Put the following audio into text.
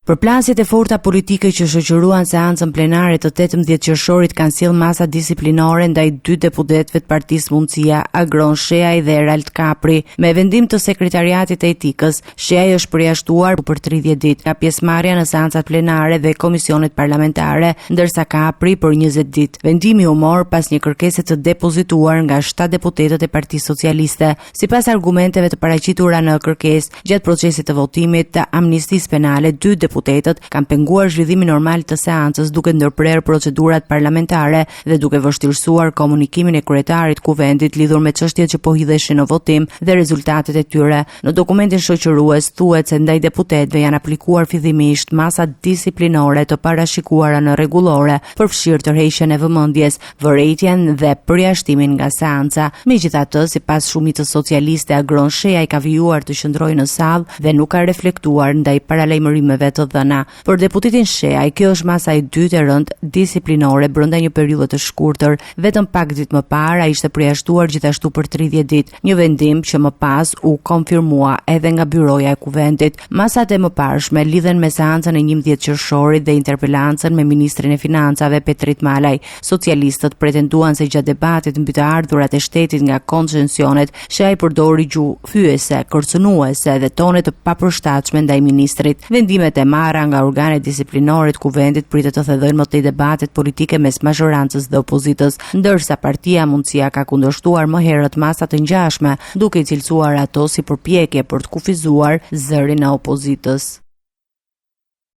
Përplasjet e forta politike që shoqëruan seancën plenare të 18 qershorit kanë sjellë masa disiplinore ndaj 2 deputetëve të Partisë Mundësia, Agron Sheaj dhe Erald Kapri. Me vendim të Sekretariatit të Etikës, Sheaj është përjashtuar për 30 ditë nga pjesëmarrja në seancat plenare dhe komisionet parlamentare, ndërsa Kapri për 20 ditë. Vendimi u mor pas një kërkese të depozituar nga 7 deputetët e Partisë Socialiste. Sipas argumenteve të paraqitura në kërkesë, gjatë procesit të votimit të amnistisë penale, 2 deputetët kanë penguar zhvillimin normal të seancës duke ndërprerë procedurat parlamentare dhe duke vështirësuar komunikimin e kryetarit kuvendit lidhur me çështjet që po hidheshin në votim dhe rezultatet e tyre. Në dokumentin shoqërues thuhet se ndaj deputetëve janë aplikuar fillimisht masa disiplinore të parashikuara në rregullore, përfshirë tërheqjen e vëmendjes, vërejtjen dhe përjashtimin nga seanca. Megjithatë, sipas shumicës socialiste, Agron Sheaj ka vijuar të qëndrojë në sallë dhe nuk ka reflektuar ndaj paralajmërimeve të dhëna. Për deputetin Sheaj, kjo është masa e dytë e rëndë disiplinore brenda një periudhe të shkurtër. Vetëm pak ditë më parë ai ishte përjashtuar gjithashtu për 30 ditë, një vendim që më pas u konfirmua edhe nga byroja e kuvendit. Masat e mëparshme lidhen me seancën e 11 qershorit dhe interpelancën me ministrin e financave Petrit Malaj. Socialistët pretenduan se gjatë debatit mbi të ardhurat e shtetit nga koncesionet, Sheaj përdori gjuhë fyese, kërcënuese dhe tone të papërshtatshme ndaj ministrit. Vendimet e marra nga organet disiplinore të kuvendit pritet të thellojnë më tej debatet politike mes mazhorancës dhe opozitës, ndërsa Partia Mundësia ka kundërshtuar më herët masa të ngjashme, duke i cilësuar ato si përpjekje për të kufizuar zërin e opozitës.